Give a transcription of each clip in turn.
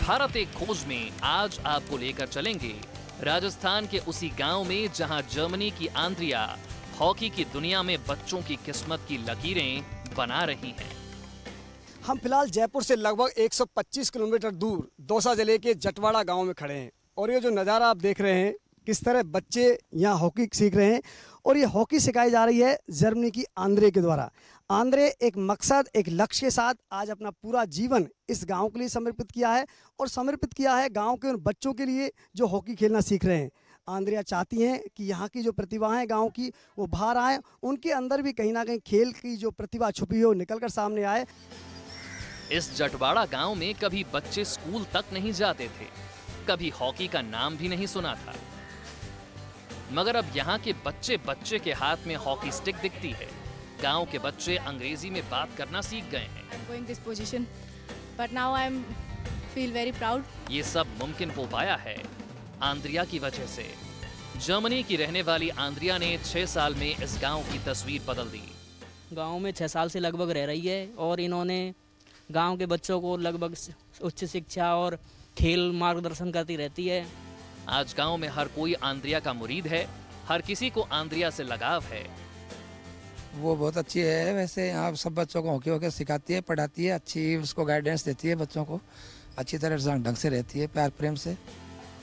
भारत एक खोज में आज आपको लेकर चलेंगे राजस्थान के उसी गांव में जहां जर्मनी की आंद्रिया हॉकी की दुनिया में बच्चों की किस्मत की लकीरें बना रही हैं। हम फिलहाल जयपुर से लगभग 125 किलोमीटर दूर दौसा जिले के जटवाड़ा गांव में खड़े हैं और ये जो नज़ारा आप देख रहे हैं किस तरह बच्चे यहाँ हॉकी सीख रहे हैं और ये हॉकी सिखाई जा रही है जर्मनी की आंद्रे के द्वारा। आंद्रे एक मकसद एक लक्ष्य के साथ आज अपना पूरा जीवन इस गांव के लिए समर्पित किया है और समर्पित किया है गांव के उन बच्चों के लिए जो हॉकी खेलना सीख रहे हैं। आंद्रिया चाहती हैं कि यहाँ की जो प्रतिभाएं हैं गांव की वो बाहर आएँ, उनके अंदर भी कहीं ना कहीं खेल की जो प्रतिभा छुपी है वो निकल कर सामने आए। इस जटवाड़ा गांव में कभी बच्चे स्कूल तक नहीं जाते थे, कभी हॉकी का नाम भी नहीं सुना था, मगर अब यहाँ के बच्चे बच्चे के हाथ में हॉकी स्टिक दिखती है। गांव के बच्चे अंग्रेजी में बात करना सीख गए हैं। ये सब मुमकिन हो पाया है आंद्रिया की वजह से। जर्मनी की रहने वाली आंद्रिया ने 6 साल में इस गांव की तस्वीर बदल दी। गांव में 6 साल से लगभग रह रही है और इन्होंने गांव के बच्चों को लगभग उच्च शिक्षा और खेल मार्गदर्शन करती रहती है। आज गांव में हर कोई आंद्रिया का मुरीद है, हर किसी को आंद्रिया से लगाव है। वो बहुत अच्छी है, वैसे यहाँ सब बच्चों को हॉकी सिखाती है, पढ़ाती है, अच्छी उसको गाइडेंस देती है, बच्चों को अच्छी तरह ढंग से रहती है, प्यार प्रेम से।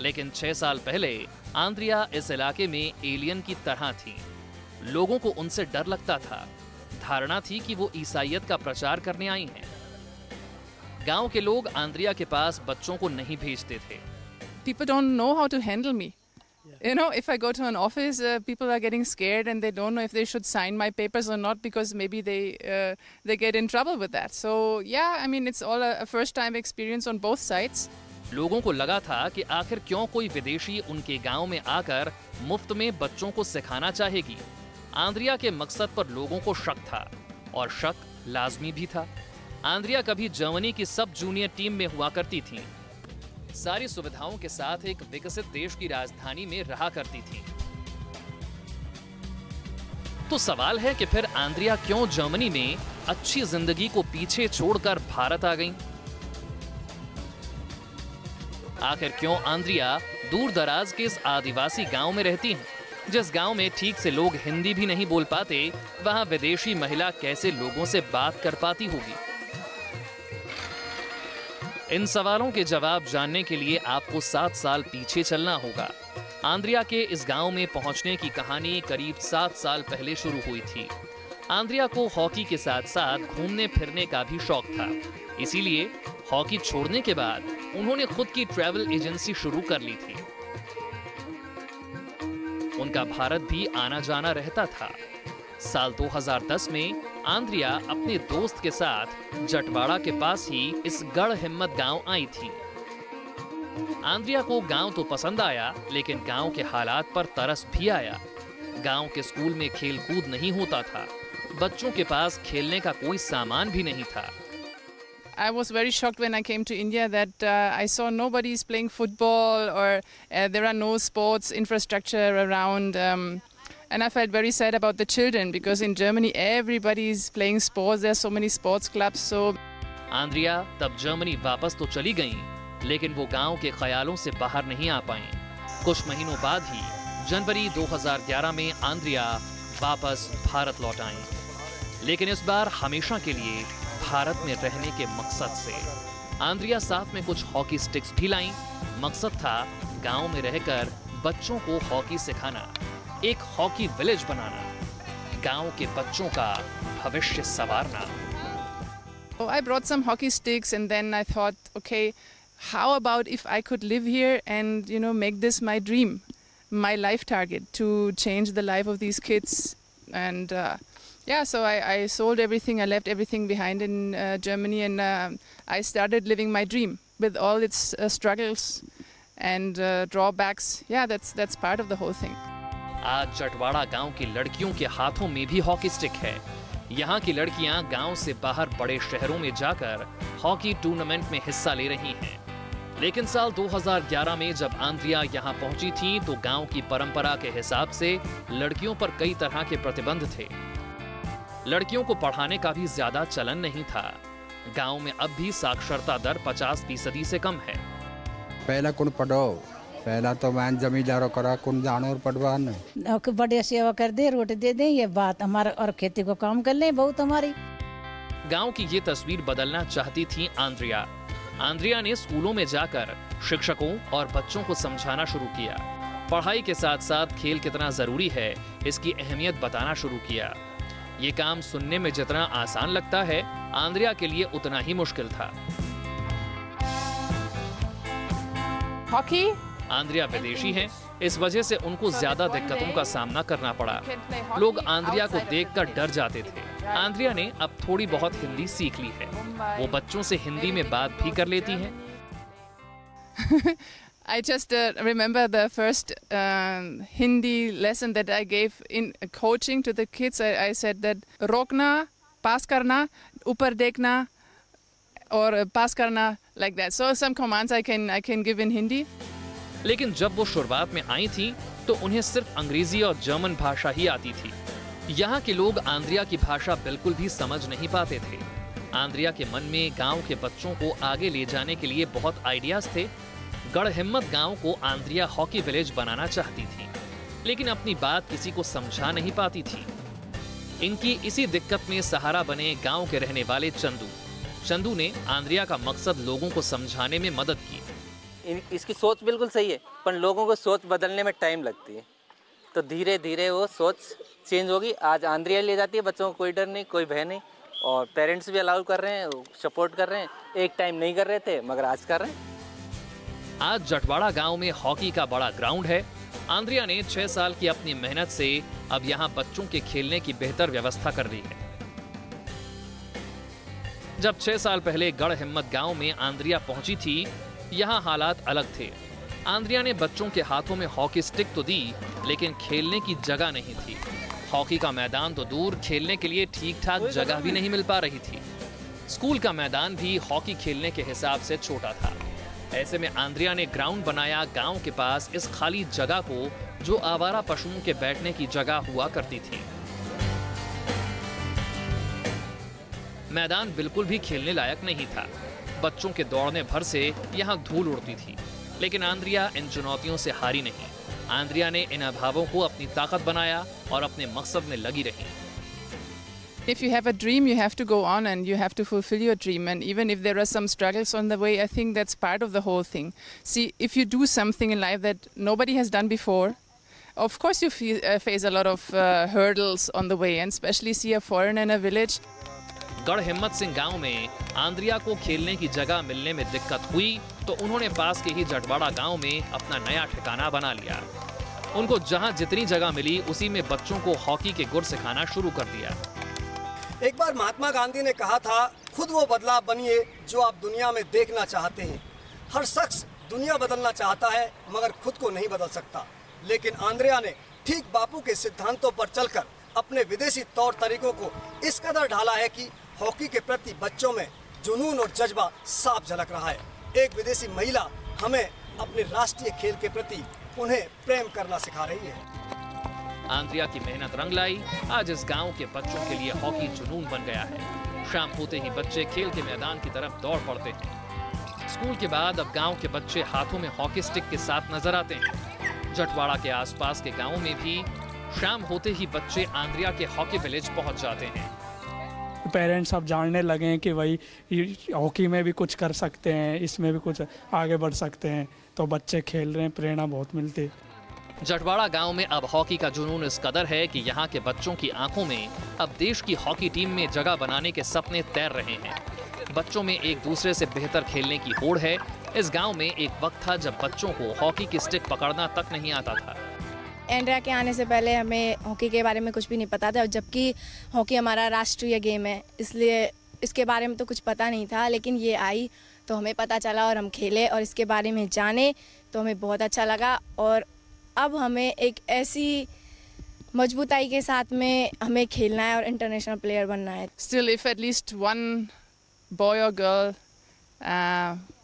लेकिन 6 साल पहले आंद्रिया इस इलाके में एलियन की तरह थी। लोगों को उनसे डर लगता था, धारणा थी कि वो ईसाईयत का प्रचार करने आई हैं। गांव के लोग आंद्रिया के पास बच्चों को नहीं भेजते थे। People don't know how to handle me. You know, if I go to an office, people are getting scared and they don't know if they should sign my papers or not because maybe they get in trouble with that. So yeah, I mean it's all a first-time experience on both sides. लोगों को लगा था कि आखिर क्यों कोई विदेशी उनके गांव में आकर मुफ्त में बच्चों को सिखाना चाहेगी। आंद्रिया के मकसद पर लोगों को शक था और शक लाजमी भी था। आंद्रिया कभी जर्मनी की सब जूनियर टीम में हुआ करती थी, सारी सुविधाओं के साथ एक विकसित देश की राजधानी में रहा करती थी। तो सवाल है कि फिर आंद्रिया क्यों जर्मनी में अच्छी जिंदगी को पीछे छोड़कर भारत आ गईं? आखिर क्यों आंद्रिया दूर दराज के इस आदिवासी गांव में रहती हैं? जिस गांव में ठीक से लोग हिंदी भी नहीं बोल पाते, वहां विदेशी महिला कैसे लोगों से बात कर पाती होगी? इन सवालों के जवाब जानने के लिए आपको 7 साल पीछे चलना होगा। आंद्रिया के इस गांव में पहुंचने की कहानी करीब 7 साल पहले शुरू हुई थी। आंद्रिया को हॉकी के साथ साथ घूमने फिरने का भी शौक था, इसीलिए हॉकी छोड़ने के बाद उन्होंने खुद की ट्रैवल एजेंसी शुरू कर ली थी। उनका भारत भी आना जाना रहता था। साल 2010 में आंद्रिया अपने दोस्त के साथ जटवाड़ा के पास ही इस गढ़ हिम्मत गांव आई थी। आंद्रिया को गांव तो पसंद आया, लेकिन गांव के हालात पर तरस भी आया। गांव के स्कूल में खेल कूद नहीं होता था, बच्चों के पास खेलने का कोई सामान भी नहीं था। I was very shocked when I came to India that I saw nobody is playing football or there are no sports infrastructure around. And I felt very sad about the children because in Germany everybody is playing sports. There are so many sports clubs. So Andrea तब Germany वापस तो चली गईं, लेकिन वो गांव के ख्यालों से बाहर नहीं आ पाईं। कुछ महीनों बाद ही जनवरी 2011 में आंद्रिया वापस भारत लौट आईं, लेकिन इस बार हमेशा के लिए भारत में रहने के मकसद से। आंद्रिया साथ में कुछ हॉकी स्टिक्स भी लाईं। मकसद था गांव में रहकर बच्चों को हॉकी सिखाना, एक हॉकी विलेज बनाना, गांव के बच्चों का भविष्य संवारना। I brought some hockey sticks and then I thought, okay, how about if I could live here and make this my dream, my life target, to change the life of these kids. And yeah, so I sold everything, I left everything behind in Germany and I started living my dream with all its struggles and drawbacks. Yeah, that's part of the whole thing. आज जटवाड़ा गांव की लड़कियों के हाथों में भी hockey stick है। यहाँ की लड़कियां गांव से बाहर बड़े शहरों में जाकर हॉकी टूर्नामेंट में हिस्सा ले रही हैं। लेकिन साल 2011 में जब आंद्रिया यहाँ पहुंची थी तो गांव की परंपरा के हिसाब से लड़कियों पर कई तरह के प्रतिबंध थे। लड़कियों को पढ़ाने का भी ज्यादा चलन नहीं था। गांव में अब भी साक्षरता दर 50% से कम है। पहला कौन पढ़ो, पहला तो मैं जमींदारों करा कौन जानो और पढ़वान बड़े सेवा कर दे, रोटी दे दे, ये बात हमारा, और खेती को काम कर ले बहुत हमारी। गांव की ये तस्वीर बदलना चाहती थी आंद्रिया। आंद्रिया ने स्कूलों में जाकर शिक्षकों और बच्चों को समझाना शुरू किया। पढ़ाई के साथ साथ खेल कितना जरूरी है, इसकी अहमियत बताना शुरू किया। ये काम सुनने में जितना आसान लगता है, आंद्रिया के लिए उतना ही मुश्किल था। Hockey? आंद्रिया विदेशी हैं, इस वजह से उनको ज्यादा दिक्कतों का सामना करना पड़ा। लोग आंद्रिया को देखकर डर जाते थे। आंद्रिया ने अब थोड़ी बहुत हिंदी सीख ली है। वो बच्चों से हिंदी में बात भी कर लेती हैं। I just remember the first Hindi lesson that I gave in coaching to the kids. I said that rokna, pass karna, upar dekhna, or pass karna, like that. So some commands I can give in Hindi. लेकिन जब वो शुरुआत में आई थी तो उन्हें सिर्फ अंग्रेजी और जर्मन भाषा ही आती थी। यहाँ के लोग आंद्रिया की भाषा बिल्कुल भी समझ नहीं पाते थे। आंद्रिया के मन में गांव के बच्चों को आगे ले जाने के लिए बहुत आइडियाज थे। गढ़हिम्मत गांव को आंद्रिया हॉकी विलेज बनाना चाहती थी, लेकिन अपनी बात किसी को समझा नहीं पाती थी। इनकी इसी दिक्कत में सहारा बने गांव के रहने वाले चंदू ने आंद्रिया का मकसद लोगों को समझाने में मदद की। इसकी सोच बिल्कुल सही है, पर लोगों को सोच बदलने में टाइम लगती है, तो धीरे धीरे वो सोच चेंज होगी। आज आंद्रिया ले जाती है, बच्चों को कोई डर नहीं, कोई भय नहीं, और पेरेंट्स भी अलाउ कर रहे हैं, सपोर्ट कर रहे हैं। एक टाइम नहीं कर रहे थे, मगर आज कर रहे हैं। आज जटवाड़ा गांव में हॉकी का बड़ा ग्राउंड है। आंद्रिया ने 6 साल की अपनी मेहनत से अब यहाँ बच्चों के खेलने की बेहतर व्यवस्था कर ली है। जब 6 साल पहले गढ़हिम्मत गांव में आंद्रिया पहुंची थी, यहाँ हालात अलग थे। आंद्रिया ने बच्चों के हाथों में हॉकी स्टिक तो दी, लेकिन खेलने की जगह नहीं थी। हॉकी का मैदान तो दूर, खेलने के लिए ठीक ठाक जगह भी नहीं मिल पा रही थी। स्कूल का मैदान भी हॉकी खेलने के हिसाब से छोटा था। ऐसे में आंद्रिया ने ग्राउंड बनाया गांव के पास इस खाली जगह को, जो आवारा पशुओं के बैठने की जगह हुआ करती थी। मैदान बिल्कुल भी खेलने लायक नहीं था। बच्चों के दौड़ने भर से यहाँ धूल उड़ती थी, लेकिन आंद्रिया इन चुनौतियों से हारी नहीं। आंद्रिया ने इन अभावों को अपनी ताकत बनाया और अपने मकसद में लगी रही। If you have a dream, you have to go on and you have to fulfill your dream. And even if there are some struggles on the way, I think that's part of the whole thing. See, if you do something in life that nobody has done before, of course you face a lot of hurdles on the way, and especially see a foreigner in a village. गढ़हिम्मत Singh गांव में Andrea को खेलने की जगह मिलने में दिक्कत हुई, तो उन्होंने पास के ही जटवाड़ा गांव में अपना नया ठिकाना बना लिया। उनको जहां जितनी जगह मिली, उसी में बच्चों को हॉकी के गुर सिखाना शुरू कर दिया। एक बार महात्मा गांधी ने कहा था, खुद वो बदलाव बनिए जो आप दुनिया में देखना चाहते हैं। हर शख्स दुनिया बदलना चाहता है, मगर खुद को नहीं बदल सकता। लेकिन आंद्रिया ने ठीक बापू के सिद्धांतों पर चलकर अपने विदेशी तौर तरीकों को इस कदर ढाला है कि हॉकी के प्रति बच्चों में जुनून और जज्बा साफ झलक रहा है। एक विदेशी महिला हमें अपने राष्ट्रीय खेल के प्रति उन्हें प्रेम करना सिखा रही है। आंद्रिया की मेहनत रंग लाई। आज इस गांव के बच्चों के लिए हॉकी जुनून बन गया है। शाम होते ही बच्चे खेल के मैदान की तरफ दौड़ पड़ते हैं। स्कूल के बाद अब गांव के बच्चे हाथों में हॉकी स्टिक के साथ नजर आते हैं। जटवाड़ा के आसपास के गांवों में भी शाम होते ही बच्चे आंद्रिया के हॉकी विलेज पहुंच जाते हैं। पेरेंट्स अब जानने लगे हैं कि भाई हॉकी में भी कुछ कर सकते हैं, इसमें भी कुछ आगे बढ़ सकते हैं, तो बच्चे खेल रहे हैं, प्रेरणा बहुत मिलती है। जटवाड़ा गांव में अब हॉकी का जुनून इस कदर है कि यहाँ के बच्चों की आंखों में अब देश की हॉकी टीम में जगह बनाने के सपने तैर रहे हैं। बच्चों में एक दूसरे से बेहतर खेलने की होड़ है। इस गांव में एक वक्त था जब बच्चों को हॉकी की स्टिक पकड़ना तक नहीं आता था। आंद्रिया के आने से पहले हमें हॉकी के बारे में कुछ भी नहीं पता था, जबकि हॉकी हमारा राष्ट्रीय गेम है, इसलिए इसके बारे में तो कुछ पता नहीं था। लेकिन ये आई तो हमें पता चला और हम खेले और इसके बारे में जाने, तो हमें बहुत अच्छा लगा। और अब हमें एक ऐसी मजबूताई के साथ में हमें खेलना है और इंटरनेशनल प्लेयर बनना है। Still, if at least one boy or girl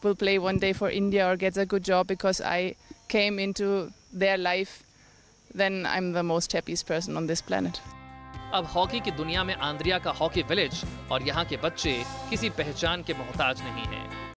will play one day for India or gets a good job because I came into their life, then I'm the most happiest person on this planet. अब hockey की दुनिया में Andrea का hockey village और यहाँ के बच्चे किसी पहचान के मोहताज नहीं हैं।